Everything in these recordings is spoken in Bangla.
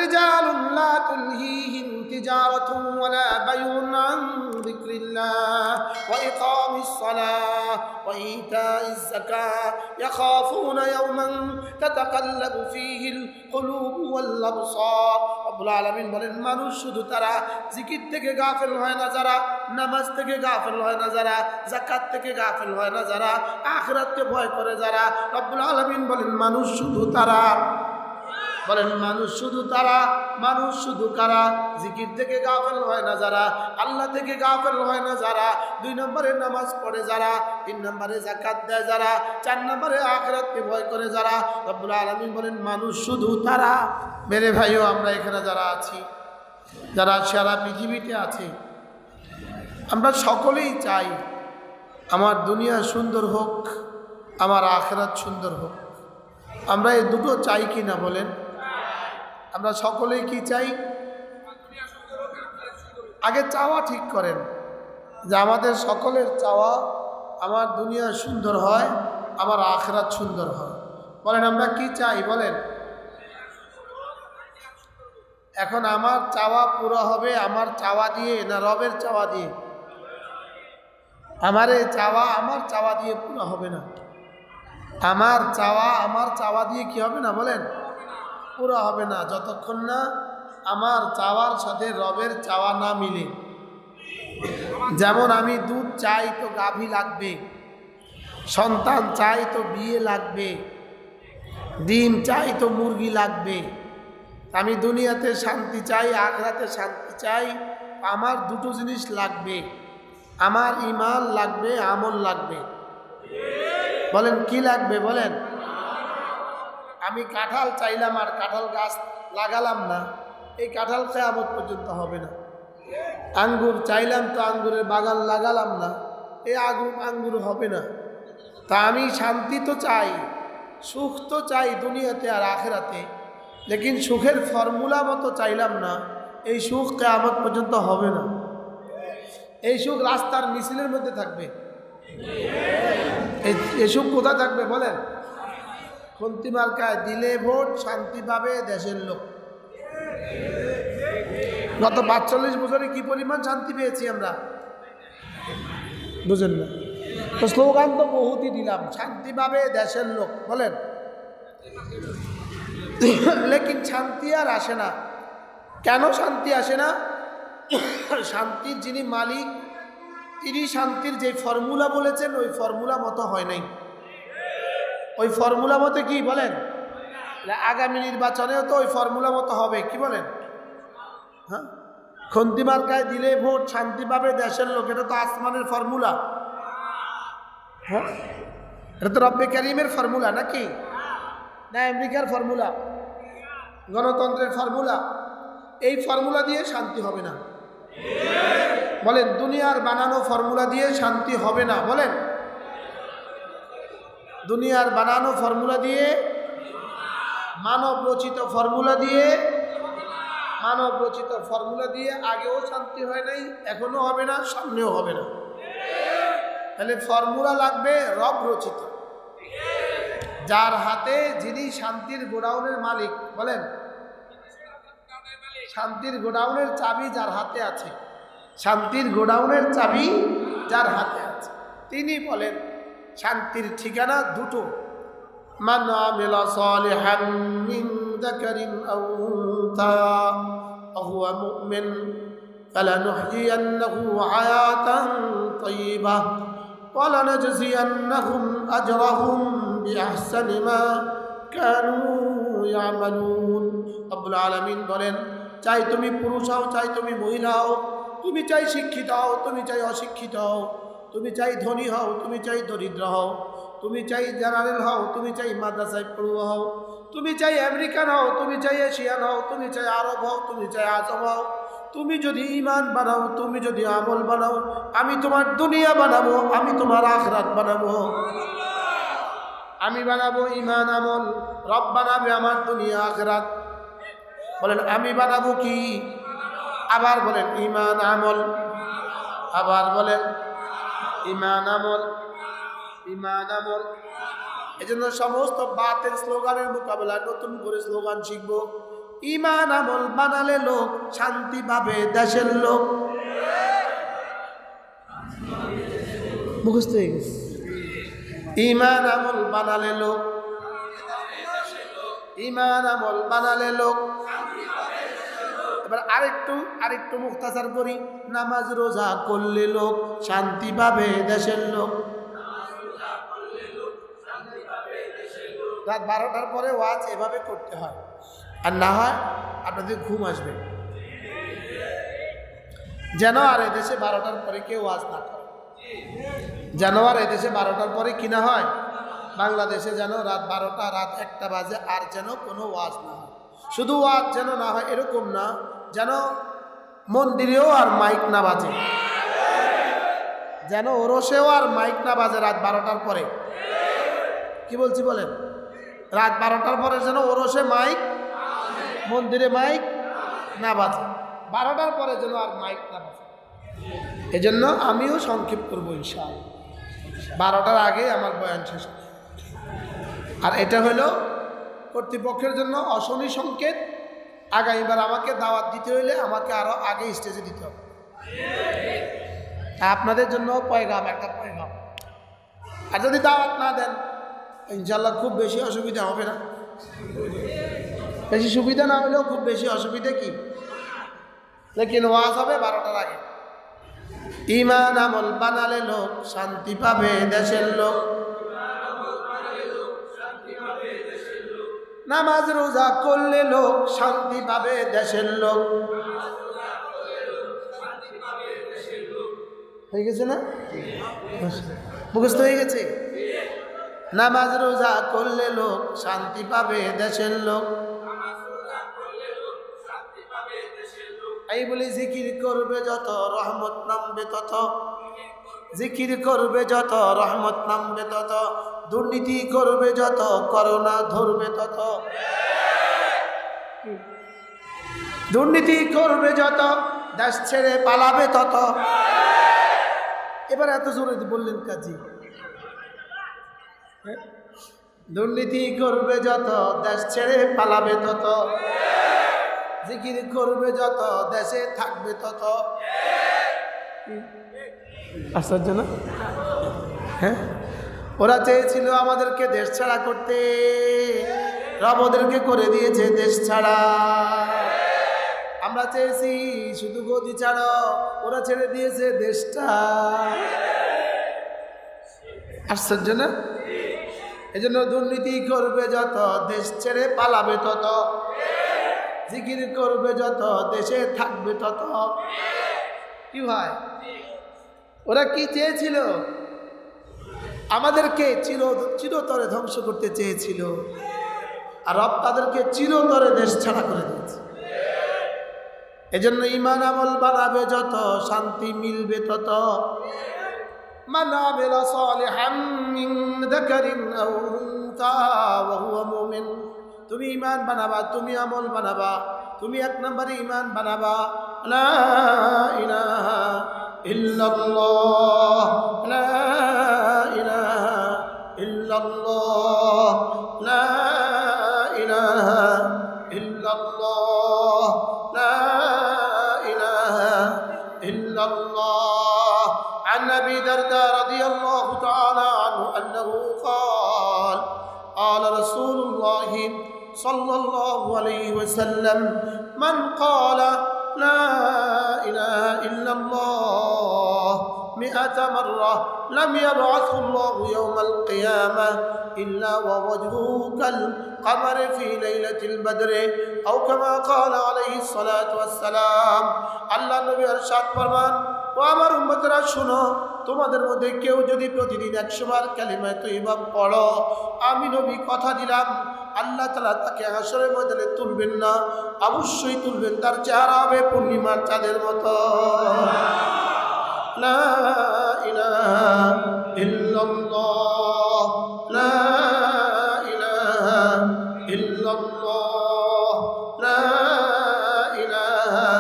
রিজালুন লা তুলহিহিম তিজারাতুন ওয়ালা বাইউন আন যিকরিল্লাহ ওয়া ইকামিস সালাহ ওয়া ইতাইজ যাকাত ইয়াখাফুনা ইয়াওমান তাতাকাল্লাবু ফীহিল কুলুবু ওয়াল আবসার। রব্বুল আলামিন বলেন, মানুষ শুধু তারা জিকির থেকে গাফিল হয় না যারা, নামাজ থেকে গাফিল হয় না যারা, যাকাত থেকে গাফিল হয় না যারা, আখিরাতকে ভয় করে যারা, রব্বুল আলামিন বলেন মানুষ শুধু তারা। বলেন মানুষ শুধু তারা, মানুষ শুধু কারা? জিকির থেকে গাফিল হয় না যারা, আল্লাহ থেকে গাফিল হয় না যারা, 2 নম্বরে নামাজ পড়ে যারা, 3 নম্বরে যাকাত দেয় যারা, 4 নম্বরে আখিরাতকে ভয় করে যারা, রব্বুল আলামিন বলেন মানুষ শুধু তারা। মেরে ভাইও, আমরা এখানে যারা আছি, যারা সারা পৃথিবীতে আছে, আমরা সকলেই চাই আমার দুনিয়া সুন্দর হোক, আমার আখিরাত সুন্দর হোক। আমরা এই দুটো চাই কি না বলেন? আমরা সকলেই কি চাই? আগে চাওয়া ঠিক করেন যে আমাদের সকলের চাওয়া আমার দুনিয়া সুন্দর হয়, আমার আখিরাত সুন্দর হয়। বলেন আমরা কি চাই বলেন? এখন আমার চাওয়া পুরো হবে আমার চাওয়া দিয়ে না রবের চাওয়া দিয়ে? আমার চাওয়া দিয়ে পুরো হবে না। আমার চাওয়া দিয়ে কি হবে না বলেন? পুরো হবে না যতক্ষণ না আমার চাওয়ার সাথে রবের চাওয়া না মিলে। যেমন আমি দুধ চাই তো গাভী লাগবে, সন্তান চাই তো বিয়ে লাগবে, ডিম চাই তো মুরগি লাগবে। আমি দুনিয়াতে শান্তি চাই, আখিরাতে শান্তি চাই, আমার দুটো জিনিস লাগবে, আমার ঈমান লাগবে, আমল লাগবে। বলেন কি লাগবে বলেন? আমি কাঁঠাল চাইলাম আর কাঁঠাল গাছ লাগালাম না, এই কাঁঠাল কিয়ামত পর্যন্ত হবে না। আঙ্গুর চাইলাম তো আঙ্গুরের বাগান লাগালাম না, এই আঙ্গুর হবে না। তা আমি শান্তি তো চাই, সুখ তো চাই দুনিয়াতে আর আখিরাতে, লেকিন সুখের ফর্মুলা মতো চাইলাম না, এই সুখ কিয়ামত পর্যন্ত হবে না। এই সুখ রাস্তার মিছিলের মধ্যে থাকবে। এই সুখ কোথায় থাকবে বলেন? খুন্তি মার্কায় দিলে ভোট, শান্তি পাবে দেশের লোক। গত 45 বছরে কি পরিমাণ শান্তি পেয়েছি আমরা, বুঝেন না? তো স্লোগান তো বহুতই দিলাম, শান্তি পাবে দেশের লোক বলেন, লেকিন শান্তি আর আসে না। কেন শান্তি আসে না? শান্তির যিনি মালিক তিনি শান্তির যে ফর্মুলা বলেছেন ওই ফর্মুলা মতো হয় নাই। ওই ফর্মুলা মতো কি বলেন? আগামী নির্বাচনেও তো ওই ফর্মুলা মতো হবে, কি বলেন? হ্যাঁ, খুন্তি মার্কায় দিলে ভোট, শান্তি পাবে দেশের লোক, এটা তো আসমানের ফর্মুলা। হ্যাঁ, এটা তো রব্বে কারিমের ফর্মুলা নাকি? না আমেরিকার ফর্মুলা, গণতন্ত্রের ফর্মুলা? এই ফর্মুলা দিয়ে শান্তি হবে না বলেন। দুনিয়ার বানানো ফর্মুলা দিয়ে শান্তি হবে না বলেন। দুনিয়ার বানানো ফর্মুলা দিয়ে, মানব রচিত ফর্মুলা দিয়ে, মানব রচিত ফর্মুলা দিয়ে আগেও শান্তি হয় নাই, এখনো হবে না, সামনেও হবে না। তাহলে ফর্মুলা লাগবে রব রচিত, যার হাতে, যিনি শান্তির গোডাউনের মালিক বলেন। শান্তির গোডাউনের চাবি যার হাতে আছে, শান্তির গোডাউনের চাবি যার হাতে আছে, তিনি বলেন শান্তির ঠিকানা দুটো। মান আমিলা সালিহান মিন যাকারিন আও উনসা ওয়া হুয়া মুমিন ফালানুহয়িয়ান্নাহু হায়াতান তাইয়্যিবাহ ওয়া লানাজজিয়ান্নাহুম আজরাহুম বিআহসানি মা কানু ইয়ামালুন। রব্বুল আলামিন বলেন, চাই তুমি পুরুষ হও, চাই তুমি মহিলা হও, তুমি চাই শিক্ষিত হও, তুমি চাই অশিক্ষিত হও, তুমি চাই ধনী হও, তুমি চাই দরিদ্র হও, তুমি চাই জেনারেল হও, তুমি চাই মাদ্রাসায় পড়ুয়া হও, তুমি চাই আমেরিকান হও, তুমি চাই এশিয়ান হও, তুমি চাই আরব হও, তুমি চাই আজম হও, তুমি যদি ঈমান বানাও, তুমি যদি আমল বানাও, আমি তোমার দুনিয়া বানাবো, আমি তোমার আখিরাত বানাবো। আমি বানাবো ঈমান আমল, রব বানাবে আমার দুনিয়া আখিরাত। বলেন আমি বানাবো কি? আবার বলেন ঈমান আমল, আবার বলেন ঈমান আমল, ঈমান আমল। এজন্য সমস্ত বাতের স্লোগানের মোকাবেলায় নতুন করে স্লোগান শিখবো। ঈমান আমল বানালে লোক শান্তি পাবে দেশের লোক। মুখস্থ হয়ে গেছে। ঈমান আমল বানালে লোক, ঈমান আমল বানালে লোক। এবার আরেকটু মুখতাসার করি। নামাজ রোজা করলে লোক শান্তি পাবে দেশের লোক। রাত 12টার পরে ওয়াজ এভাবে করতে হয়, আর না হয় আপনাদের ঘুম আসবে। যেন আর এদেশে 12টার পরে কেউ ওয়াজ না করে, যেন আর এদেশে 12টার পরে কিনা হয়, বাংলাদেশে যেন রাত 12টা রাত 1টা বাজে আর যেন কোনো ওয়াজ না হয়। শুধু ওয়াজ যেন না হয় এরকম না, যেন মন্দিরেও আর মাইক না বাজে, যেন ওরসেও আর মাইক না বাজে রাত 12টার পরে। কি বলছি বলেন? রাত 12টার পরে যেন ওরসে মাইক, মন্দিরে মাইক না বাজে, 12টার পরে যেন আর মাইক না বাজে। এজন্য আমিও সংক্ষেপ করবো ইনশাআল্লাহ, 12টার আগে আমার বয়ান শেষ। আর এটা হলো কর্তৃপক্ষের জন্য অশনি সংকেত। আগামীবার আমাকে দাওয়াত দিতে হইলে আমাকে আরো আগে স্টেজে দিতে হবে। আপনাদের জন্য পয়গাম, একটা পয়গাম। আর যদি দাওয়াত না দেন ইনশাআল্লাহ খুব বেশি অসুবিধা হবে না। বেশি সুবিধা না হলেও খুব বেশি অসুবিধা কি, লেকিন ওয়াজ হবে 12টার আগে। ঈমান আমল বানালে লোক শান্তি পাবে দেশের লোক। নামাজ রোজা করলে লোক শান্তি পাবে দেশের লোক। হয়ে গেছে না? মুখস্থ হয়ে গেছে? নামাজ রোজা করলে লোক শান্তি পাবে দেশের লোক। এই বলি জিকির করবে যত রহমত নামবে তত, জিকির করবে যত রহমত নামবে তত, দুর্নীতি করবে যত করোনা ধরবে তত, দুর্নীতি করবে যত দেশ ছেড়ে পালাবে তত। এবার এত জোরে বললেন কাজী? দুর্নীতি করবে যত দেশ ছেড়ে পালাবে তত, জিকির করবে যত দেশে থাকবে তত। আশ্চর্য না? হ্যাঁ, ওরা চেয়েছিল আমাদেরকে দেশ ছাড়া করতে, রব ওদেরকে করে দিয়েছে দেশ ছাড়া। আমরা চেয়েছি শুধু গদি ছাড়ো, ওরা ছেড়ে দিয়েছে দেশটা। আশ্চর্য না? এজন্য দুর্নীতি করবে যত দেশ ছেড়ে পালাবে তত, জিকির করবে যত দেশে থাকবে তত। কি ভাই, ওরা কি চেয়েছিল? আমাদেরকে চিরতরে ধ্বংস করতে চেয়েছিল, আর রব তাদেরকে চিরতরে দেশ ছাড়া করে দিয়েছে। এজন্য ঈমান আমল বানাবে যত শান্তি মিলবে তত। মান আমিলা সালিহাম মিন যাকারিন আও উনসা ওয়া হুয়া মুমিন। তুমি ঈমান বানাবা, তুমি আমল বানাবা, তুমি 1 নম্বরে ঈমান বানাবা লা ইলাহা ইল্লাল্লাহ, লা ইলাহা ইল্লাল্লাহ, লা ইলাহা ইল্লাল্লাহ, লা ইলাহা ইল্লাল্লাহ। عن أبي درداء رضي الله تعالى عنه أنه قال قال رسول الله صلى الله عليه وسلم من قال لا إله إلا الله 100 مرة لم يبعث الله يوم القيامة إلا ووجهه كالقمر في ليلة البدر أو كما قال عليه الصلاة والسلام। আল্লাহ নবী ইরশাদ ফরমান, ও আমার উম্মতরা শুনো, তোমাদের মধ্যে কেউ যদি প্রতিদিন 100 বার কালিমা তয়্যিবা পড়ো, আমি নবী কথা দিলাম আল্লাহ তাআলা তাকে হাসরের ময়দানে তুলবেন না, অবশ্যই তুলবেন, তার চেহারা হবে পূর্ণিমার চাঁদের মতো। লা ইলাহা ইল্লাল্লাহ, লা ইলাহা ইল্লাল্লাহ, লা ইলাহা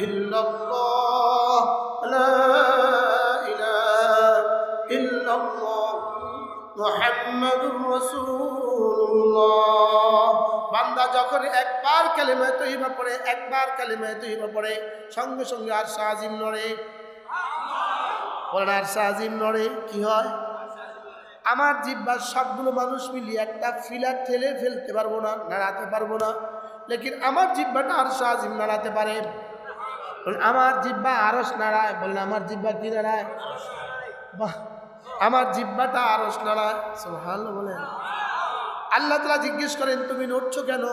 ইল্লাল্লাহ, লা ইলাহা ইল্লাল্লাহ মুহাম্মাদুর রাসূলুল্লাহ। বান্দা যখন একবার একবার কালিমা তয়্যিবা পড়ে, একবার কালিমা তয়্যিবা পড়ে, সঙ্গে সঙ্গে আরশ আজিম নড়ে। বলেন আরশ আজিম নড়ে। কি হয়? আমার জিহ্বার সবগুলো মানুষ মিলিয়ে একটা ফিলার ঠেলে ফেলতে পারবো না, নাড়াতে পারবো না, লেকিন আমার জিহ্বাটা আরশ আজিম নাড়াতে পারে। আমার জিহ্বা আরশ নাড়ায়। বলেন আমার জিহ্বা কি নাড়ায়? বাহ, আমার জিহ্বাটা আরশ নাড়ায়। সুবহানাল্লাহ বলেন। আল্লাহ তাআলা জিজ্ঞেস করেন তুমি নড়ছো কেন?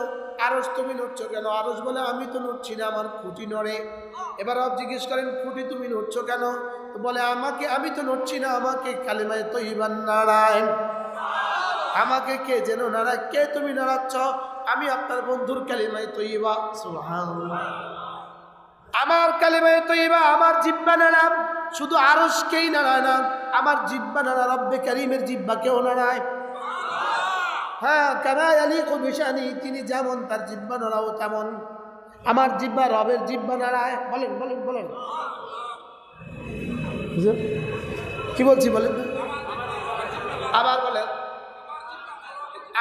আরশ তুমি নড়ছো কেন? আরশ বলে আমি তো নড়ছি না, আমার খুঁটি নড়ে। এবার রব জিজ্ঞেস করেন খুঁটি তুমি নড়ছো কেন? তো বলে আমি তো নড়ছি না, আমাকে কালিমায়ে তয়্যিবা নাড়ায়। আমাকে কে যেন নাড়ায়। কে তুমি নাড়াচ্ছ? আমি আপনার বন্ধুর কালিমায়ে তয়্যিবা। সুবহানাল্লাহ। আমার কালিমায়ে তয়্যিবা, আমার জিহ্বা নাড়ায়। শুধু আরশকেই নাড়ায় না, আমার জিহ্বা নাড়া রব্বে কারীমের জিহ্বাকেও নাড়ায়। হ্যাঁ, কামা ইয়ালিকু বিশানি, তিনি যেমন তার জিহ্বা নাড়াও তেমন। আমার জিহ্বা রবের জিহ্বা নাড়ায়। বলেন বলেন বলেন, কি বলছি বলেন? আবার বলেন,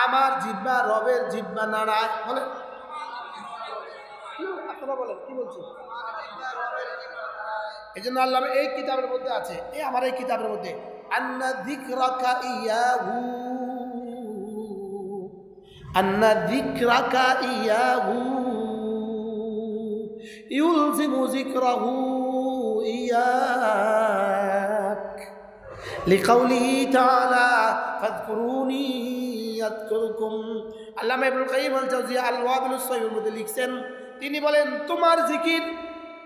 আমার জিহ্বা রবের জিহ্বা নাড়ায়। বলেন, আপনারা বলেন কি বলছি? এই জন্য আল্লাহ এই কিতাবের মধ্যে আছে, এই আমার এই কিতাবের মধ্যে, আন্না যিকরাকা ইয়াহু, আন্না যিকরাকা ইয়াহু ইউলজিমু যিকরাহু ইয়াক লিকাউলিহি তাআলা ফাযকুরুনি আযকুরকুম। আল্লামা ইবনুল কাইয়্যিম আল জাওজিয়া আল ওয়াবিলুস সাইয়্যিবের মধ্যে লিখছেন, তিনি বলেন তোমার জিকির,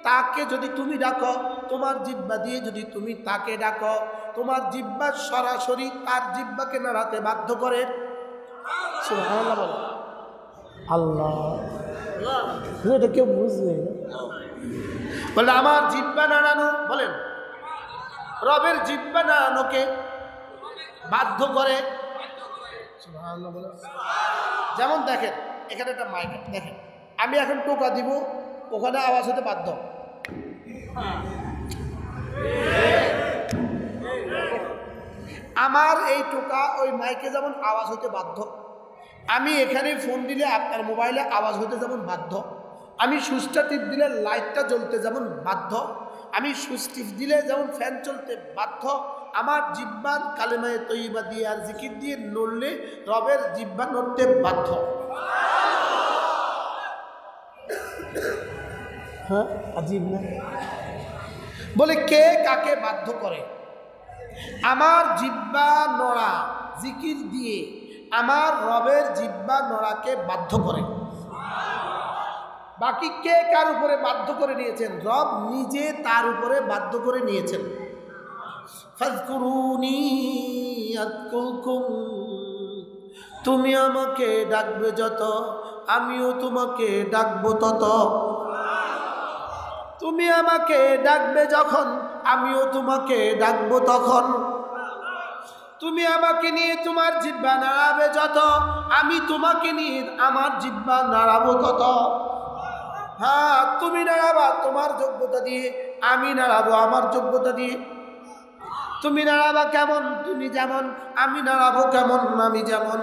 তাকে যদি তুমি ডাকো, তোমার জিহ্বা দিয়ে যদি তুমি তাকে ডাকো, তোমার জিহ্বা সরাসরি তার জিহ্বাকে নাড়াতে বাধ্য করে। সুবহানাল্লাহ বলেন। আল্লাহ, এটা কেউ বুঝবে বলে আমার জিহ্বা নাড়ানো। বলেন রবের জিহ্বা নাড়ানোকে বাধ্য করে। সুবহানাল্লাহ বলেন। যেমন দেখেন এখানে একটা মাইক, দেখেন আমি এখন টোকা দিব, ওখানে আওয়াজ হতে বাধ্য। আমার এই টোকা ওই মাইকে যেমন আওয়াজ হতে বাধ্য, আমি এখানে ফোন দিলে আপনার মোবাইলে আওয়াজ হতে যেমন বাধ্য, আমি সুইচটা টিপ দিলে লাইটটা জ্বলতে যেমন বাধ্য, আমি সুইচ টিপ দিলে যেমন ফ্যান চলতে বাধ্য, আমার জিহ্বার কালিমায়ে তয়্যিবা দিয়ে আর জিকির দিয়ে নড়লে রবের জিহ্বা নড়তে বাধ্য। হ্যাঁ, আজীব না? বলে কে কাকে বাধ্য করে? আমার জিহ্বা নড়া জিকির দিয়ে আমার রবের জিহ্বা নড়াকে বাধ্য করে। বাকি কে কার উপরে বাধ্য করে নিয়েছেন? রব নিজে তার উপরে বাধ্য করে নিয়েছেন। ফাযকুরুনি আযকুরকুম, তুমি আমাকে ডাকবে যত, আমিও তোমাকে ডাকবো তত। তুমি আমাকে ডাকবে যখন, আমিও তোমাকে ডাকবো তখন। তুমি আমাকে নিয়ে তোমার জিহ্বা নাড়াবে যত, আমি তোমাকে নিয়ে আমার জিহ্বা নাড়াবো তত। হ্যাঁ, তুমি নাড়াবা তোমার যোগ্যতা দিয়ে, আমি নাড়াবো আমার যোগ্যতা দিয়ে। তুমি নাড়াবা কেমন? তুমি যেমন। আমি নাড়াবো কেমন? আমি যেমন।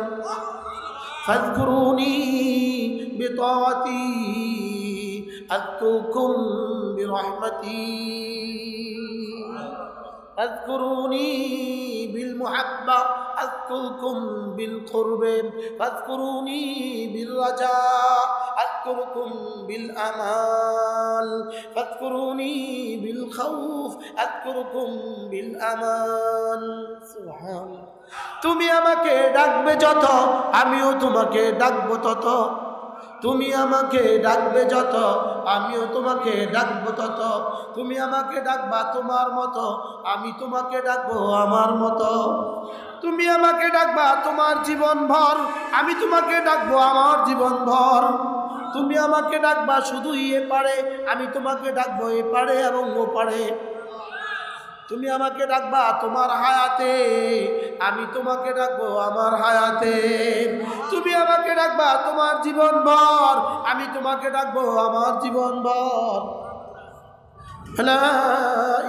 ফাযকুরুনি বিতাআতি আযকুরকুম বিরহমাতি, ফাযকুরুনি বিল মুহাব্বা আযকুরকুম বিল কুরবি, ফাযকুরুনি বিল রাজা আযকুরকুম বিল আমাল, ফাযকুরুনি বিল খাউফ আযকুরকুম বিল আমান। সুবহানাল্লাহ। তুমি আমাকে ডাকবে যত, আমিও তোমাকে ডাকবো তত। তুমি আমাকে ডাকবে যত, আমিও তোমাকে ডাকবো তত। তুমি আমাকে ডাকবা তোমার মতো, আমি তোমাকে ডাকবো আমার মতো। তুমি আমাকে ডাকবা তোমার জীবন ভর, আমি তোমাকে ডাকবো আমার জীবন ভর। তুমি আমাকে ডাকবা শুধু এ পারে, আমি তোমাকে ডাকবো এ পারে এবং ও পারে। তুমি আমাকে ডাকবা তোমার হায়াতে, আমি তোমাকে ডাকবো আমার হায়াতে। তুমি আমাকে ডাকবা তোমার জীবন ভর, আমি তোমাকে ডাকবো আমার জীবন ভর। লা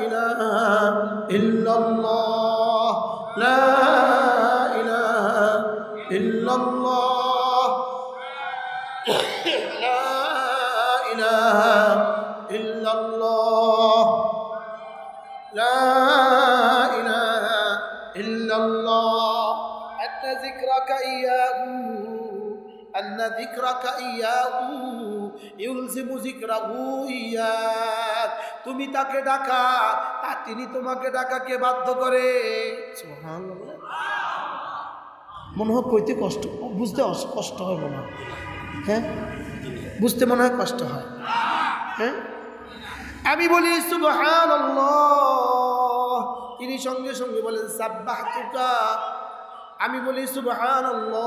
ইলাহা ইল্লাল্লাহ, লা ইলাহা ইল্লাল্লাহ, লা ইলাহা ইল্লাল্লাহ লা ইলাহা ইল্লাল্লাহ আন্না যিকরাকা ইয়াহু আন্না যিকরাকা ইয়াহু ইউলজিমু যিকরাহু ইয়াক। তুমি তাকে ডাকা, তা তিনি তোমাকে ডাকাকে বাধ্য করে। সুবহানাল্লাহ। মনে হয় কইতে কষ্ট, বুঝতে কষ্ট হয় মনে হয়, হ্যাঁ বুঝতে মনে হয় কষ্ট হয়। হ্যাঁ আমি বলি সুবহানাল্লাহ, তিনি সঙ্গে সঙ্গে বলেন সাব্বাহতুকা। আমি বলি সুবহানাল্লাহ,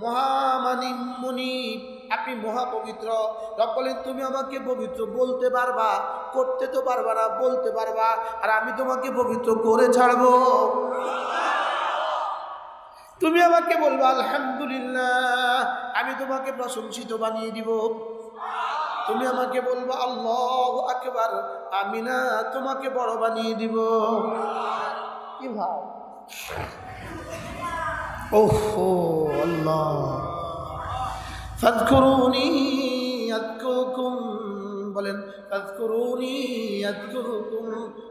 মহামানী মুনিব, আপনি মহাপবিত্র। রব বলেন তুমি আমাকে পবিত্র বলতে পারবা, করতে তো পারবা না, বলতে পারবা, আর আমি তোমাকে পবিত্র করে ছাড়বো। তুমি আমাকে বলবা আলহামদুলিল্লাহ, আমি তোমাকে প্রশংসিত বানিয়ে দিব। তুমি আমাকে বলবা আল্লাহু আকবার, আমি না তোমাকে বড় বানিয়ে দিব। কি ভাই, ওহো আল্লাহ। ফাযকুরুনি আযকুরকুম, বলেন ফাযকুরুনি আযকুরকুম।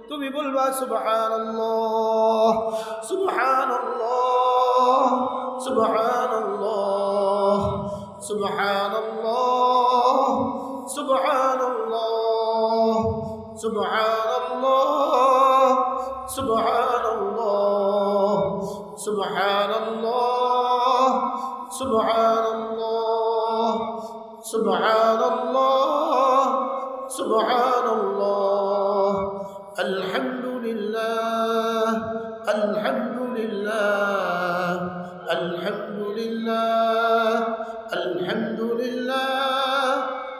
তুমি বলবা সুবহানাল্লাহ সুবহানাল্লাহ সুবহানাল্লাহ সুবহানাল্লাহ সুবহানাল্লাহ সুবহানাল্লাহ সুবহানাল্লাহ সুবহানাল্লাহ সুবহানাল্লাহ সুবহানাল্লাহ সুবহানাল্লাহ আলহামদুলিল্লাহ আলহামদুলিল্লাহ আলহামদুলিল্লাহ আলহামদুলিল্লাহ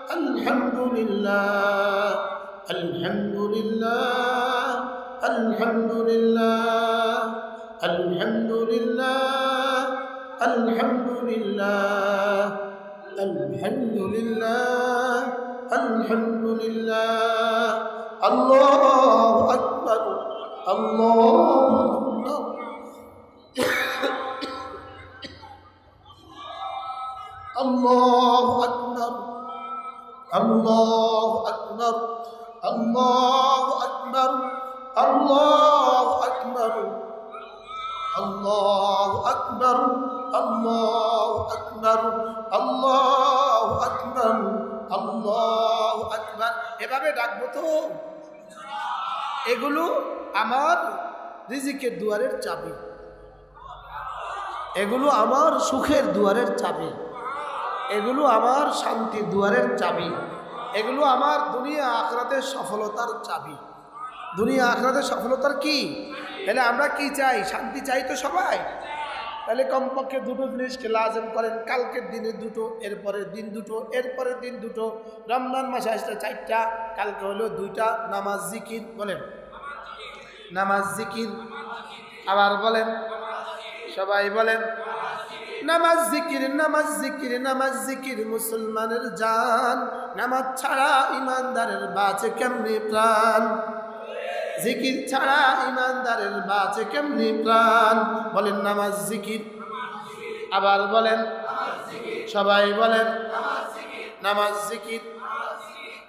আলহামদুলিল্লাহ আলহামদুলিল্লাহ আলহামদুলিল্লাহ আলহামদুলিল্লাহ আলহামদুলিল্লাহ আলহামদুলিল্লাহ আলহামদুলিল্লাহ। আল্লাহু আকবার আল্লাহু আকবার আল্লাহু আকবার আল্লাহু আকবার আল্লাহু আকবার আল্লাহু আকবার আল্লাহু আকবার আল্লাহু আকবার আল্লাহু আকবার আল্লাহু আকবার। এভাবে ডাকবো তো। এগুলো আমার রিজিকের দুয়ারের চাবি, এগুলো আমার সুখের দুয়ারের চাবি, এগুলো আমার শান্তির দুয়ারের চাবি, এগুলো আমার দুনিয়া আখিরাতের সফলতার চাবি। দুনিয়া আখিরাতের সফলতার কি? তাহলে আমরা কি চাই? শান্তি চাই তো সবাই। তাহলে কমপক্ষে দুটো জিনিসকে লাজম করেন। কালকের দিনে দুটো, এরপরের দিন দুটো, এরপরের দিন দুটো। রমজান মাসে আসলে 4টা, কালকে হলো 2টা। নামাজ জিকির, বলেন নামাজ জিকির। আবার বলেন, সবাই বলেন নামাজ জিকির, নামাজ জিকির, নামাজ জিকির মুসলমানের জান। নামাজ ছাড়া ইমানদারের বাঁচে কেমনি প্রাণ, জিকির ছাড়া ইমানদারের বাঁচে কেমনি প্রাণ। বলেন নামাজ জিকির। আবার বলেন, সবাই বলেন নামাজ জিকির,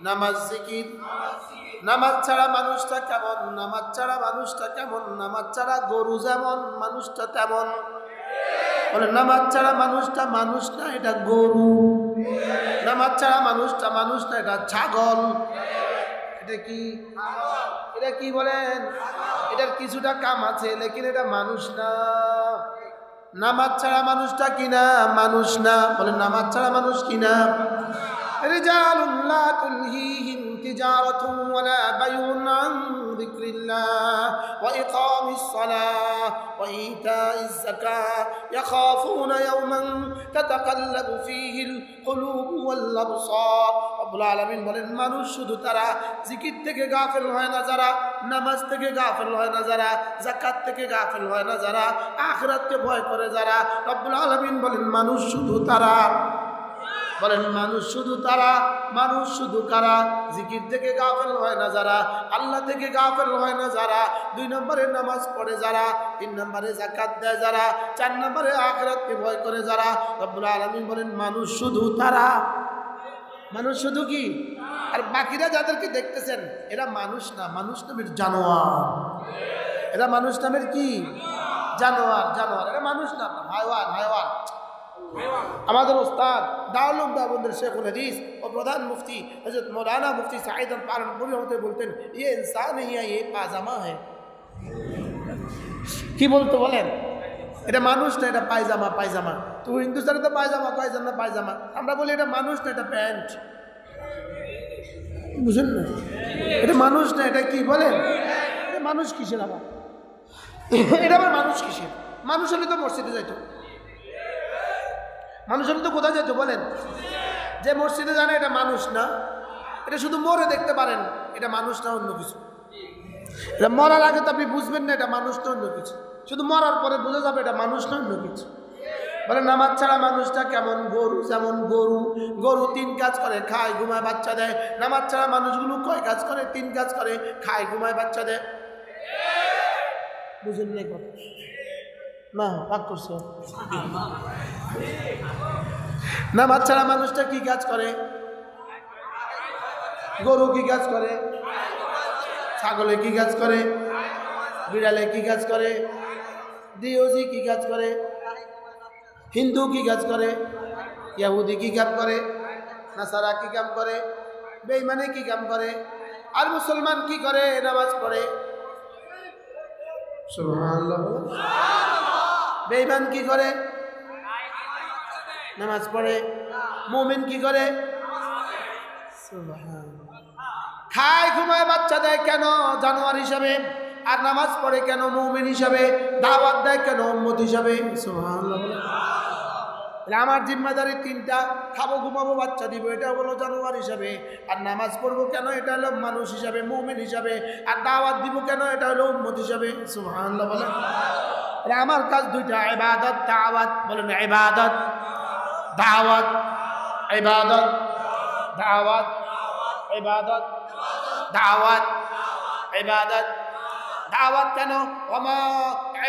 নামাজ জিকির। নামাজ ছাড়া মানুষটা কেমন, নামাজ ছাড়া মানুষটা কেমন, নামাজ ছাড়া গরু যেমন মানুষটা তেমন। বলে নামাজ ছাড়া মানুষটা মানুষ না, এটা গরু। নামাজ ছাড়া মানুষটা মানুষ না, এটা ছাগল। এটা কি? এটা কি বলেন? এটার কিছুটা কাম আছে, লেকিন এটা মানুষ না। নামাজ ছাড়া মানুষটা কিনা মানুষ না। বলে নামাজ ছাড়া মানুষ কিনা। রিজালুন লা তুলহিহিম তিজারাতুন ওয়ালা বাইউন আন যিকরিল্লাহ ওয়া ইকামিস সালাহ ওয়া ইতাইজ যাকাহ ইয়াখাফুনা ইয়াওমান তাতাকাল্লাবু ফীহিল কুলুবু ওয়াল আবসার। রব্বুল আলামিন বলেন মানুষ শুধু তারা জিকির থেকে গাফিল হয় না যারা, নামাজ থেকে গাফিল হয় না যারা, যাকাত থেকে গাফিল হয় না যারা, আখিরাতকে ভয় করে যারা। রব্বুল আলামিন বলেন মানুষ শুধু তারা। বলেন মানুষ শুধু তারা। মানুষ শুধু কারা? জিকির থেকে গাফিল হয় না যারা, আল্লাহ থেকে গাফিল হয় না যারা, 2 নম্বরে নামাজ পড়ে যারা, 3 নম্বরে যাকাত দেয় যারা, 4 নম্বরে আখিরাতকে ভয় করে যারা। রব্বুল আলামিন বলেন মানুষ শুধু তারা। মানুষ শুধু কি, আর বাকিরা যাদেরকে দেখতেছেন এরা মানুষ না, মানুষ নামের জানোয়ার। এরা মানুষ নামের কি জানোয়ার, জানোয়ার, এরা মানুষ না, হায়ওয়ান, হায়ওয়ান। আমাদের ওস্তাদ দারুল উলুম দেওবন্দের শেখুল হাদিস ও প্রধান মুফতি হযরত মৌলানা মুফতি সাঈদ পালনপুরি রহমতুল্লাহ বলতেন, ये इंसान नहीं है, ये पायजामा है। কি বলতো বলেন? এটা মানুষ না, এটা পায়জামা, পায়জামা। তো হিন্দুস্তানে তো পায়জামা কয় না, পায়জামা। আমরা বলি এটা মানুষ না, এটা প্যান্ট। বুঝলেন না? এটা মানুষ না, এটা কি বলেন? এটা মানুষ কিসের আবার? এটা আবার মানুষ কিসের? মানুষ হলে তো মসজিদে যাইতো। মানুষ হলে তো কোথায় যেত বলেন? যে মসজিদে জানে এটা মানুষ না, এটা শুধু মরে দেখতে পারেন, এটা মানুষ না অন্য কিছু। এটা মরার আগে তো আপনি বুঝবেন না এটা মানুষ না অন্য কিছু, শুধু মরার পরে বুঝে যাবে এটা মানুষ না অন্য কিছু। বলে নামাজ ছাড়া মানুষটা কেমন? গরু, যেমন গরু। গরু 3 কাজ করে, খায়, ঘুমায়, বাচ্চা দেয়। নামাজ ছাড়া মানুষগুলো কয় কাজ করে? 3 কাজ করে, খায়, ঘুমায়, বাচ্চা দেয়। বুঝেন না কথা? না, রাগ করছে। নামাজ ছাড়া মানুষটা কি কাজ করে? গরু কি কাজ করে? ছাগলে কি কাজ করে? বিড়ালে কি কাজ করে? দিওজি কি কাজ করে? হিন্দু কি কাজ করে? ইহুদি কি কাম করে? নাসারা কি কাম করে? বেঈমানে কি কাম করে? আর মুসলমান কি করে? নামাজ পড়ে। সুবহানাল্লাহ। বেঈমান কি করে? নামাজ পড়ে। মুমিন কি করে? সুবহানাল্লাহ। খায়, ঘুমায়, বাচ্চা দেয় কেন? জানোয়ার হিসাবে। আর নামাজ পড়ে কেন? মুমিন হিসাবে। দাওয়াত দেয় কেন? উম্মত হিসাবে। সুবহানাল্লাহ। আমার জিম্মাদারি 3টা, খাবো, ঘুমাবো, বাচ্চা দিব, এটা হলো জানোয়ার হিসাবে। আর নামাজ পড়বো কেন? এটা হলো মানুষ হিসাবে, মুমিন হিসাবে। আর দাওয়াত দিব কেন? এটা হলো উম্মত হিসাবে। সুবহানাল্লাহ বলেন। আমার কাজ 2টা, ইবাদত, দাওয়াত। বলেন ইবাদত, দাওয়াত। ইবাদত, দাওয়াত, ইবাদত, দাওয়াত, ইবাদত। দাওয়াত কেন? ওমা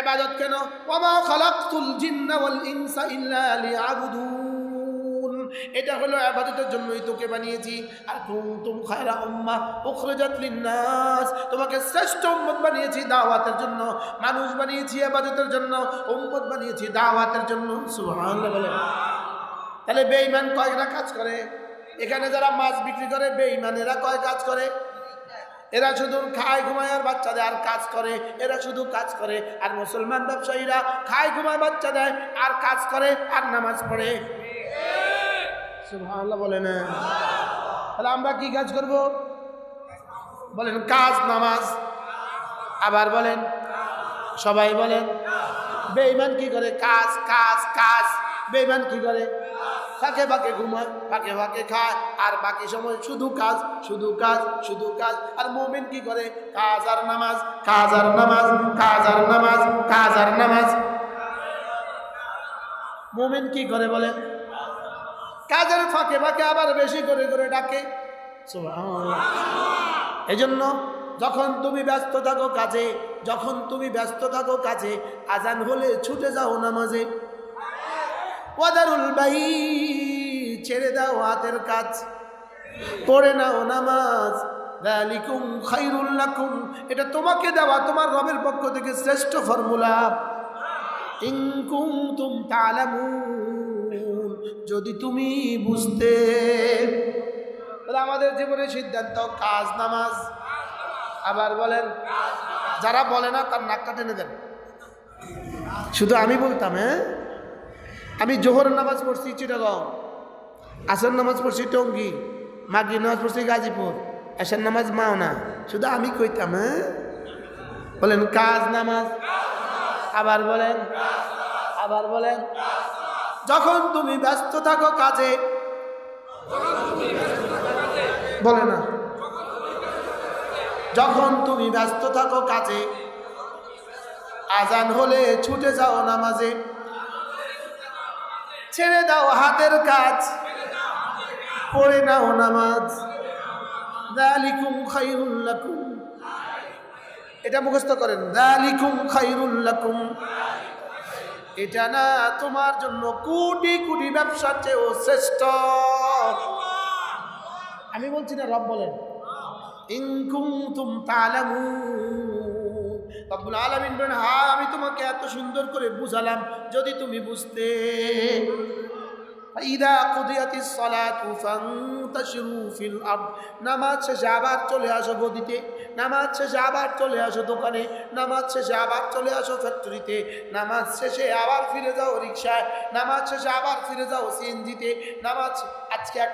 ইবাদত কেন? ওমা খালাকতুল জিন্না ওয়াল ইনসা ইল্লা লিয়াবুদুন। এটা হলো ইবাদতের জন্যই তোকে বানিয়েছি। আর কুনতুম খায়রা উম্মাহ উখরিজাত লিন-নাস, তোমাকে শ্রেষ্ঠ উম্মত বানিয়েছি দাওয়াতের জন্য। মানুষ বানিয়েছি ইবাদতের জন্য, উম্মত বানিয়েছি দাওয়াতের জন্য। সুবহানাল্লাহ বলেন। তাহলে বেঈমান কয়টা কাজ করে? এখানে যারা মাছ বিক্রি করে বেঈমানেরা কয় কাজ করে? এরা শুধু খায়, ঘুমায়, আর বাচ্চা দেয়, আর কাজ করে। এরা শুধু কাজ করে। আর মুসলমান ব্যবসায়ীরা খায়, ঘুমায়, বাচ্চা দেয়, আর কাজ করে, আর নামাজ পড়ে। সুবহানাল্লাহ বলেন। তাহলে আমরা কি কাজ করব? বলেন কাজ, নামাজ। আবার বলেন, সবাই বলেন। বেঈমান কি করে? কাজ, কাজ, কাজ। বেঈমান কি করে? ফাঁকে ফাঁকে ঘুমায়, ফাঁকে ফাঁকে খায়, আর বাকি সময় শুধু কাজ, শুধু কাজ, শুধু কাজ। আর মুমিন কি করে? কাজ আর নামাজ, কাজ আর নামাজ, কাজ আর নামাজ, কাজ আর নামাজ। মুমিন কি করে বলেন? কাজের ফাঁকে ফাঁকে আবার বেশি করে করে ডাকে। সুবহানাল্লাহ। এজন্য যখন তুমি ব্যস্ত থাকো কাজে, যখন তুমি ব্যস্ত থাকো কাজে, আজান হলে ছুটে যাও নামাজে। ওয়াদারুল বাই, ছেড়ে দাও হাতের কাজ, পড়ে নাও নামাজ। যালিকুম খায়রুল লাকুম, এটা তোমাকে দেওয়া তোমার রবের পক্ষ থেকে শ্রেষ্ঠ ফর্মুলা। ইন কুনতুম তা'লামুন, যদি তুমি বুঝতে। তাহলে আমাদের জীবনের সিদ্ধান্ত কাজ, নামাজ। আবার বলেন। যারা বলে না তার নাকটা টেনে দেন। শুধু আমি বলতাম, হ্যাঁ, আমি জোহরের নামাজ পড়ছি চিটাগাঁও, আসর নামাজ পড়ছি টঙ্গী, মাগরিব নামাজ পড়ছি গাজীপুর, এশার নামাজ মাওনা। শুধু আমি কইতাম, হ্যাঁ। বলেন কাজ, নামাজ। আবার বলেন, আবার বলেন। যখন তুমি ব্যস্ত থাকো কাজে, বলে না, যখন তুমি ব্যস্ত থাকো কাজে, আজান হলে ছুটে যাও নামাজে। ছেড়ে দাও হাতের কাজ, পড়ে নাও নামাজ। যালিকুম খায়রুল লাকুম, এটা মুখস্থ করেন। যালিকুম খায়রুল লাকুম, এটা না তোমার জন্য কোটি কোটি ব্যবসার চেয়েও শ্রেষ্ঠ। আমি বলছি না, রব বলেন। ইন কুনতুম তা'লামুন, রব্বুল আলামিন বলেন, হ্যাঁ আমি তোমাকে এত সুন্দর করে বুঝালাম যদি তুমি বুঝতে। ইদা কুদিয়াতিস সালাতু ফান্তাশিরু ফিল আরদ, নামাজ শেষে আবার চলে আসো গদিতে, নামাজ শেষে আবার চলে আসো দোকানে, নামাজ শেষে আবার চলে আসো ফ্যাক্টরিতে, নামাজ শেষে আবার ফিরে যাও রিকশায়, নামাজ শেষে আবার ফিরে যাও সিএনজিতে। নামাজ আজকে এক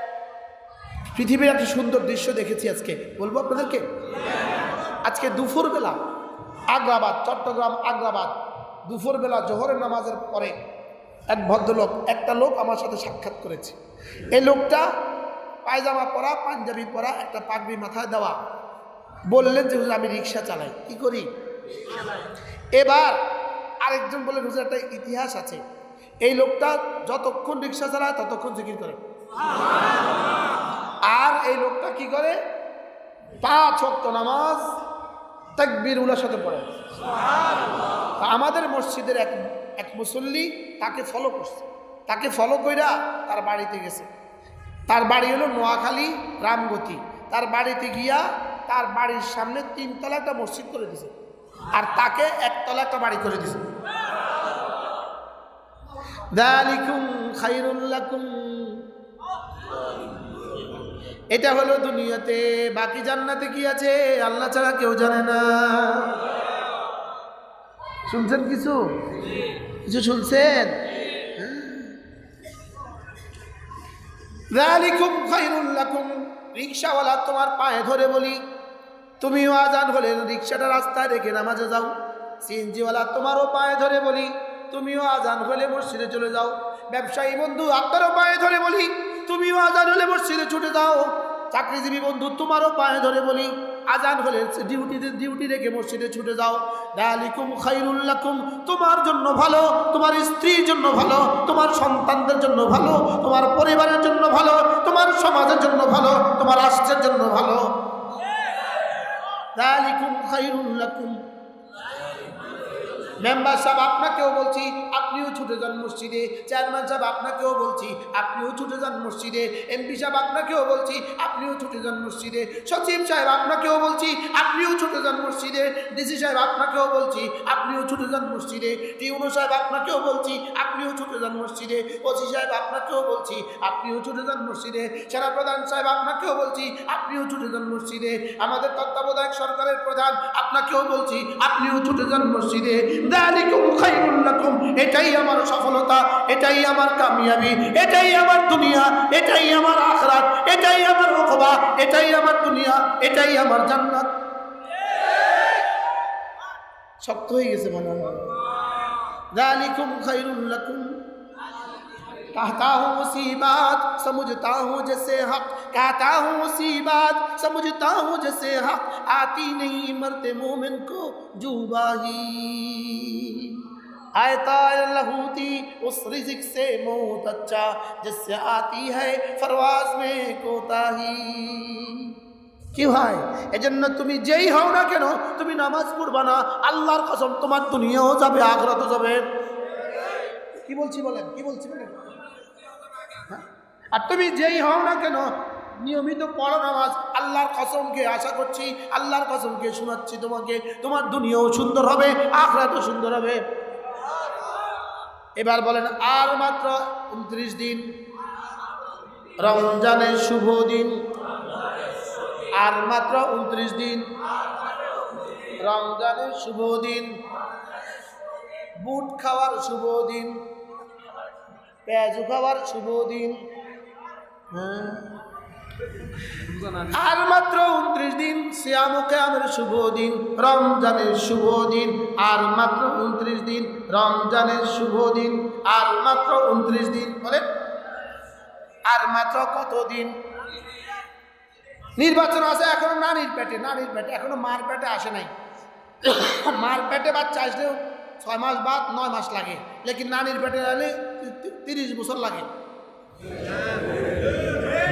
পৃথিবীর একটা সুন্দর দৃশ্য দেখেছি আজকে, বলবো আপনাদেরকে। আজকে দুপুরবেলা আগ্রাবাদ, চট্টগ্রাম আগ্রাবাদ, দুপুরবেলা জোহরের নামাজের পরে এক ভদ্রলোক, একটা লোক আমার সাথে সাক্ষাৎ করেছে। এই লোকটা পায়জামা পরা, পাঞ্জাবি পরা, একটা পাগড়ি মাথায় দেওয়া, বললেন যে হুজুর আমি রিক্সা চালাই। কি করি? এবার আরেকজন বললেন হুজুর একটা ইতিহাস আছে, এই লোকটা যতক্ষণ রিক্সা চালায় ততক্ষণ জিকির করে, আর এই লোকটা কি করে? 5 ওয়াক্ত নামাজ তাকবীরুল্লাহর সাথে পড়ে। আমাদের মসজিদের এক মুসল্লি তাকে ফলো করছে, তাকে ফলো কইরা তার বাড়িতে গেছে। তার বাড়ি হলো নোয়াখালী রামগতি। তার বাড়িতে গিয়া তার বাড়ির সামনে 3 তলা একটা মসজিদ করে দিছে, আর তাকে 1 তলা একটা বাড়ি করে দিছে। যালিকুম খায়রুল লাকুম, এটা হলো দুনিয়াতে। বাকি জান্নাতে কি আছে আল্লাহ ছাড়া কেউ জানে না। শুনছেন কিছু? কিছু শুনছেন? যালিকুম খায়রুল লাকুম, রিকশাওয়ালা তোমার পায়ে ধরে বলি, তুমিও আজান হলে রিকশাটা রাস্তায় রেখে নামাজে যাও। সিএনজিওয়ালা তোমারও পায়ে ধরে বলি, তুমিও আজান হলে মসজিদে চলে যাও। ব্যবসায়ী বন্ধু আপনারও পায়ে ধরে বলি, তুমিও আজান হলে মসজিদে ছুটে যাও। চাকরিজীবী বন্ধু তোমারও পায়ে ধরে বলি, আজান হলে ডিউটি রেখে মসজিদে ছুটে যাও। যালিকুম খায়রুল লাকুম, তোমার জন্য ভালো, তোমার স্ত্রীর জন্য ভালো, তোমার সন্তানদের জন্য ভালো, তোমার পরিবারের জন্য ভালো, তোমার সমাজের জন্য ভালো, তোমার রাষ্ট্রের জন্য ভালো। যালিকুম খায়রুল লাকুম। মেম্বার সাহেব আপনাকেও বলছি, আপনিও ছুটে যান মসজিদে। চেয়ারম্যান সাহেব আপনাকেও বলছি, আপনিও ছুটে যান মসজিদে। এমপি সাহেব আপনাকেও বলছি, আপনিও ছুটে যান মসজিদে। সচিব সাহেব আপনাকেও বলছি, আপনিও ছুটে যান মসজিদে। ডিসি সাহেব আপনাকেও বলছি, আপনিও ছুটে যান মসজিদে। টিউনো সাহেব আপনাকেও বলছি, আপনিও ছুটে যান মসজিদে। ওসি সাহেব আপনাকেও বলছি, আপনিও ছুটে যান মসজিদে। সেনাপ্রধান সাহেব আপনাকেও বলছি, আপনিও ছুটে যান মসজিদে। আমাদের তত্ত্বাবধায়ক সরকারের প্রধান আপনাকেও বলছি, আপনিও ছুটে যান মসজিদে। যালিকুম খায়রুল লাকুম, এটাই আমার সফলতা, এটাই আমার কামিয়াবি, এটাই আমার দুনিয়া, এটাই আমার আখিরাত, এটাই আমার উকবা, এটাই আমার দুনিয়া, এটাই আমার জান্নাত। শক্ত হয়ে গেছে মনে হয়। যালিকুম খায়রুল লাকুম, कहता हूँ मुसीबत समझता हूँ जैसे हक, कहता हूँ मुसीबत समझता हूँ जैसे हक, आती नहीं मरते मोमिन को जुबाही, आयता लहूती उस रिज़्क़ से मौत अच्छा, जिससे आती है फरवाज में कोताही। কি হয়? এজন্য তুমি যেই হও না কেন, তুমি নামাজ পড়বা না, আল্লাহর কসম তোমার দুনিয়াও যাবে আখিরাতও যাবে। কি বলছি বলেন? কি বলছি বলেন? আর তুমি যেই হও না কেন, নিয়মিত পড়ো নামাজ, আল্লাহর কসমকে আশা করছি, আল্লাহর কসমকে শোনাচ্ছি তোমাকে, তোমার দুনিয়াও সুন্দর হবে, আখিরাতও সুন্দর হবে। এবার বলেন, আর মাত্র 29 দিন রমজানের শুভ দিন, আর মাত্র 29 দিন রমজানের শুভ দিন, বুট খাওয়ার শুভ দিন, পেঁয়াজু খাওয়ার শুভ দিন। আর মাত্র 29 দিন সিয়াম ও কিয়ামের শুভ দিন, রমজানের শুভ দিন। আর মাত্র 29 দিন রমজানের শুভ দিন, আর মাত্র 29 দিন। বলে আর মাত্র কত দিন? নির্বাচন আছে এখনো নানির পেটে, নানির পেটে এখনো মার পেটে আসে নাই। মার পেটে বাচ্চা আসলেও 6 মাস বাদ 9 মাস লাগে, লেকিন নানির পেটে এলে 30 বছর লাগে।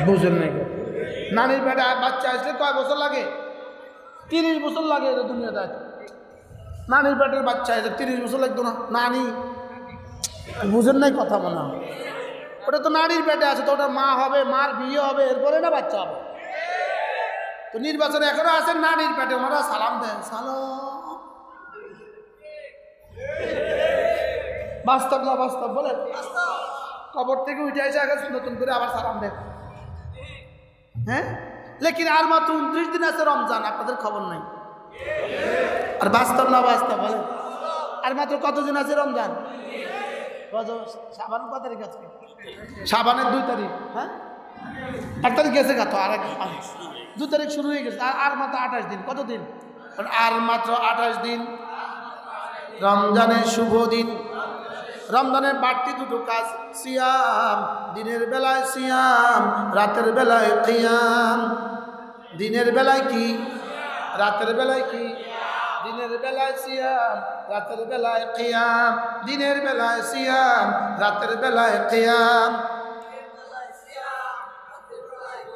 বুঝেন নাই? নানির পেটে বাচ্চা আসলে কয় বছর লাগে? 30 বছর লাগে। এটা দুনিয়াতে নানির পেটের বাচ্চা আসলে 30 বছর লাগতো না? নানি বুঝেন নাই কথা মনে হয়? ওটা তো নানির পেটে আছে, তো ওটা মা হবে, মার বিয়ে হবে, এরপরে না বাচ্চা হবে। তো নির্বাচনে এখনো আছেন না নির্বাচনে, ওনারা সালাম দেন, সালাম। বাস্তব না বাস্তব বলেন? কবর থেকে উঠে এসে আগে নতুন করে আবার সালাম দেন। হ্যাঁ, লেকিন আর মাত্র 29 দিন আছে রমজান, আপনাদের খবর নাই। আর বাস্তব না বাস্তব বলেন? আর মাত্র কতদিন আছে রমজান? সাবান কত তারিখ আছে? সাবানের 2 তারিখ। হ্যাঁ, 1 তারিখ গেছে গা, তো আর 2 তারিখ শুরু হয়ে গেছে। আর মাত্র 28 দিন। কতদিন? আর মাত্র 28 দিন রমজানের শুভ দিন। রমজানের বাড়তি 2টো কাজ, সিয়াম, দিনের বেলায় সিয়াম, রাতের বেলায় কিয়াম। দিনের বেলায় কি, রাতের বেলায় কি? দিনের বেলায় সিয়াম, রাতের বেলায় কিয়াম। দিনের বেলায় সিয়াম, রাতের বেলায় কিয়াম।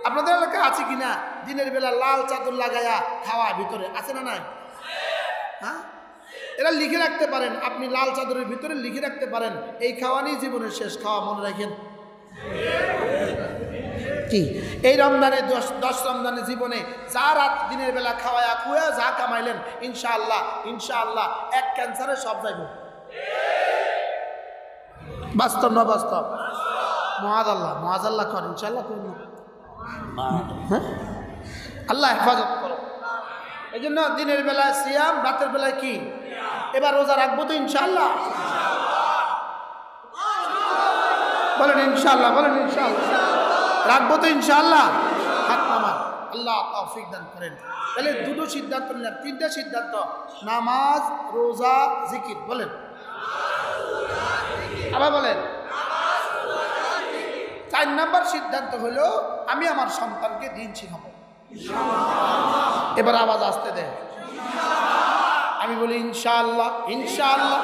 আপনাদের এলাকায় আছে কিনা দিনের বেলা লাল চাদর লাগায়া খাওয়া ভিতরে আছে না নাই? হ্যাঁ, এরা লিখে রাখতে পারেন, আপনি লাল চাদরের ভিতরে লিখে রাখতে পারেন এই খাওয়া নিয়ে জীবনের শেষ খাওয়া, মনে রাখেন। কি এই রমজানে 10 রমজানের জীবনে যা রাত দিনের বেলা খাওয়ায়া খুয়া যা কামাইলেন, ইনশাআল্লাহ ইনশাআল্লাহ এক ক্যান্সারে সব যাইব। বাস্তব না বাস্তব? মহাজাল্লাহ কর, ইনশাআল্লাহ করুন। হ্যাঁ, আল্লাহ হেফাজত করো। এই জন্য দিনের বেলায় সিয়াম, রাতের বেলায় কি? এবার রোজা রাখবো তো ইনশাআল্লাহ? বলেন ইনশাআল্লাহ, বলেন ইনশাআল্লাহ। রাখবো তো ইনশাআল্লাহ? হাত নামান, আল্লাহ তৌফিক দান করেন। তাহলে 2টো সিদ্ধান্ত নিলাম, 3টা সিদ্ধান্ত, নামাজ, রোজা, জিকির। বলেন আবার বলেন। 4 নম্বর সিদ্ধান্ত হলো আমি আমার সন্তানকে দিন শিখাবো। এবার আওয়াজ আসতে দেয়, আমি বলি ইনশাআল্লাহ ইনশাআল্লাহ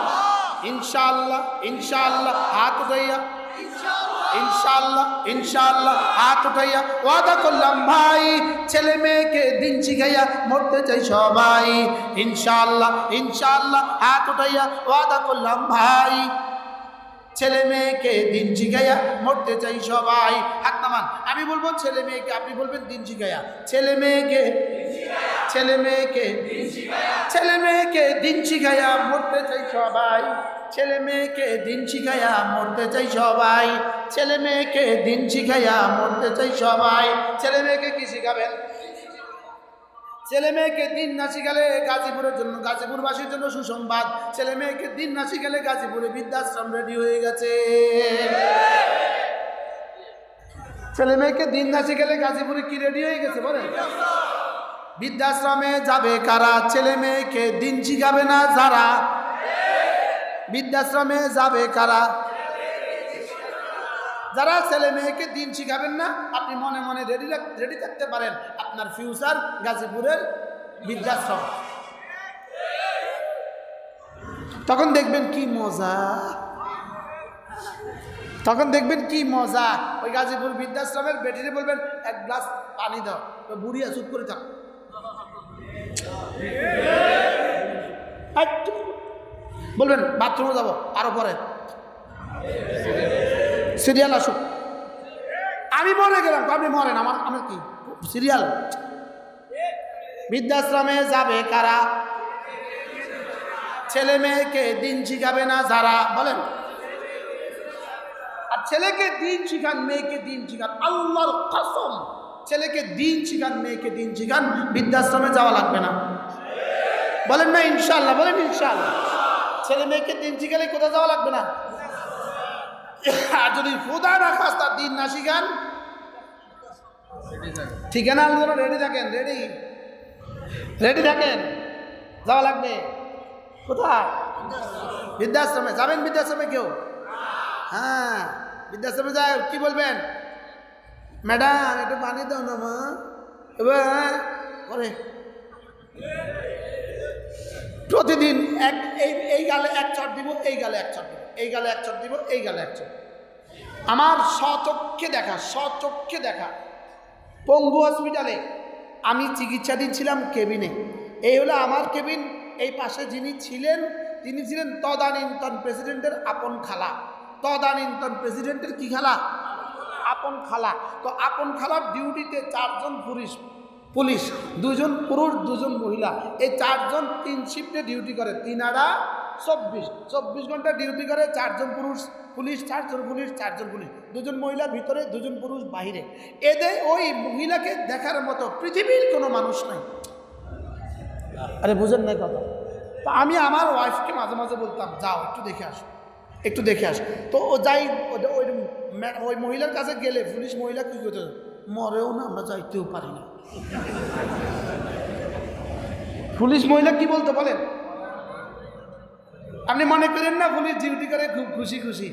ইনশাআল্লাহ ইনশাআল্লাহ। হাত উঠাইয়া ইনশাআল্লাহ ইনশাআল্লাহ, হাত উঠাইয়া ওয়াদা করলাম ভাই ছেলে মেয়েকে দিন শিখাইয়া মরতে চাই সবাই। ইনশাআল্লাহ ইনশাআল্লাহ, হাত উঠাইয়া ওয়াদা করলাম ভাই ছেলে মেয়েকে দিন শিখাইয়া মরতে চাই সবাই। হাত নামান, আমি বলবো ছেলে মেয়েকে, আপনি বলবেন দিন শিখাইয়া। ছেলে মেয়েকে, ছেলে মেয়েকে, ছেলে মেয়েকে দিন শিখাইয়া মরতে চাই সবাই। ছেলে মেয়েকে দিন শিখাইয়া মরতে চাই সবাই। ছেলে মেয়েকে দিন শিখাইয়া মরতে চাই সবাই। ছেলে মেয়েকে কি শিখাবেন? ছেলে মেয়েকে দিন না শিখালে গাজীপুরের জন্য, গাজীপুরবাসীর জন্য সুসংবাদ, ছেলে মেয়েকে দিন না শিখালে গাজীপুরে বৃদ্ধাশ্রম রেডি হয়ে গেছে। ছেলে মেয়েকে দিন না শিখালে গাজীপুরে কি রেডি হয়ে গেছে বলেন? বৃদ্ধাশ্রমে যাবে কারা? ছেলে মেয়েকে দিন শিখাবে না যারা। বৃদ্ধাশ্রমে যাবে কারা? যারা ছেলে মেয়েকে দিন শিখাবেন না। আপনি মনে মনে রেডি থাকতে পারেন, আপনার ফিউচার গাজীপুরের বৃদ্ধাশ্রম। তখন দেখবেন কি মজা, তখন দেখবেন কি মজা। ওই গাজীপুর বৃদ্ধাশ্রমের বেটিরে বলবেন 1 গ্লাস পানি দাও, তো বুড়িয়া চুপ করে থাক। বলবেন বাথরুমে যাবো, আরো পরে সিরিয়াল আসুক। আমি মরে গেলাম, আপনি মরেন, আমার কি সিরিয়াল? বৃদ্ধাশ্রমে যাবে কারা? ছেলে মেয়েকে দিন শিখাবে না যারা। বলেন, আর ছেলেকে দিন শিখান, মেয়েকে দিন শিখান, আল্লাহর কসম ছেলেকে দিন শিখান, মেয়েকে দিন শিখান, বৃদ্ধাশ্রমে যাওয়া লাগবে না। বলেন না ইনশাআল্লাহ? বলেন ইনশাআল্লাহ। ছেলে মেয়েকে দিন শিখালে কোথাও যাওয়া লাগবে না। আর যদি খোদা না খাস্তা দিন না শিখান, ঠিকানা আন্দোলন রেডি থাকেন, রেডি থাকেন, যাওয়া লাগবে। কোথায়? বৃদ্ধাশ্রমে যাবেন? বৃদ্ধাশ্রমে কেউ? হ্যাঁ, বৃদ্ধাশ্রমে যায় কি বলবেন? ম্যাডাম একটু পানি দাও না মা। এবার করে প্রতিদিন এই গালে 1 চট দিব, এই গালে 1 চট দিব, এই গালে 1 চট দিব, এই গালে 1 চট। আমার স্বচক্ষে দেখা পঙ্গু হসপিটালে আমি চিকিৎসাধীন ছিলাম কেবিনে। এই হলো আমার কেবিন। এই পাশে যিনি ছিলেন তিনি ছিলেন তদানীন্তন প্রেসিডেন্টের আপন খালা। তদানীন্তন প্রেসিডেন্টের কি খালা? আপন খালা। তো আপন খালার ডিউটিতে 4 জন পুলিশ পুলিশ, 2 জন পুরুষ 2 জন মহিলা, এই 4 জন 3 শিফটে ডিউটি করে, 3 আড়া 24 ঘন্টা ডিউটি করে। 4 জন পুরুষ পুলিশ, 4 জন পুলিশ, 4 জন পুলিশ, 2 জন মহিলা ভিতরে, 2 জন পুরুষ বাহিরে। এদের ওই মহিলাকে দেখার মতো পৃথিবীর কোনো মানুষ নাই। আরে বুঝেন না কথা? তো আমি আমার ওয়াইফকে মাঝে মাঝে বলতাম, যাও একটু দেখে আসো, একটু দেখে আসো। তো ও যাই, ওই মহিলার কাছে গেলে পুলিশ মহিলা কী করতে, মরেও না, আমরা যাইতেও পারি না। পুলিশ মহিলা কি বলতে বলেন? আপনি মনে করেন না পুলিশ ডিউটি করে খুব খুশি খুশি,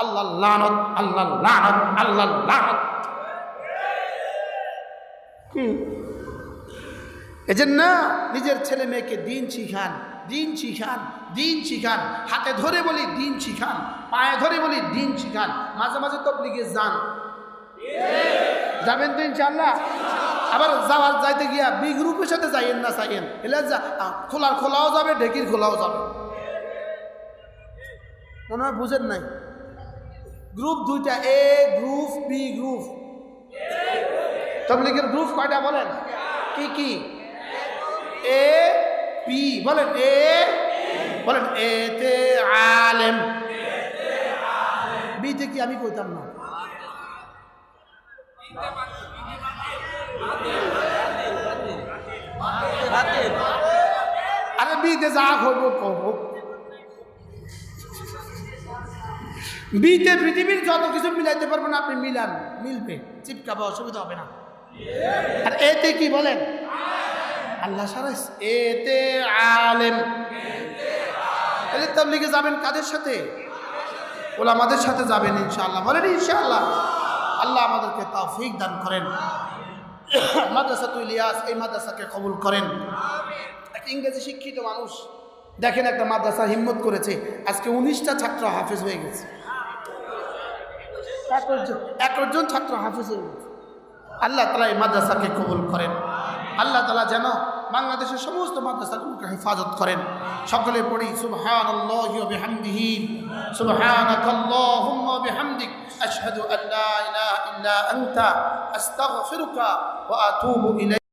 আল্লাহ লানত, আল্লাহ লানত, আল্লাহ লানত। এজন্য নিজের ছেলে মেয়েকে দিন শিখান, দিন শিখান, দিন শিখান। হাতে ধরে বলি দিন শিখান, পায়ে ধরে বলি দিন শিখান। মাঝে মাঝে তবলিগে যান, যাবেন তো ইনশাআল্লাহ। আবার যাইতে গিয়া বি গ্রুপের সাথে যাইয়েন না, চাইয়েন এলে খোলাও যাবে, ঢেকির খোলাও যাবে। মনে হয় বুঝেন নাই? গ্রুপ 2টা, এ গ্রুপ, বি গ্রুপ। তবলিগের গ্রুপ কয়টা বলেন? কি কি? এ বি বলেন, এ বলেন, এ তে আলেম, বিতে কি আমি কইতাম না? আরে বিতে যা হইব কব, বিতে পৃথিবীর যত কিছু মিলাইতে পারবেন আপনি, মিলান, মিলবে, চিপকাবে, অসুবিধা হবে না। আর এতে কি বলেন? আল্লাহ সারা, এতে আলেম। তাহলে তাবলীগে যাবেন কাদের সাথে? ওলামাদের সাথে যাবেন ইনশাআল্লাহ। বলেন ইনশাআল্লাহ। আল্লাহ আমাদেরকে তৌফিক দান করেন। মাদ্রাসাতুল ইলিয়াস এই মাদ্রাসাকে কবুল করেন। এক ইংরেজি শিক্ষিত মানুষ দেখেন একটা মাদ্রাসা হিম্মত করেছে, আজকে 19টা ছাত্র হাফেজ হয়ে গেছে। 21 জন ছাত্র হাফেজ হয়ে গেছে। আল্লাহ তাআলা এই মাদ্রাসাকে কবুল করেন। আল্লাহ তাআলা যেন বাংলাদেশের সমস্ত মাদ্রাসাগুলোকে হেফাজত করেন। সকলে পড়ি সুবহানাল্লাহি ওয়া বিহামদিহি, সুবহানাকাল্লাহুম্মা ওয়া বিহামদিক, আশহাদু আল্লা ইলাহা ইল্লা আনতা, আস্তাগফিরুকা ওয়া আতুবু ইলাইক।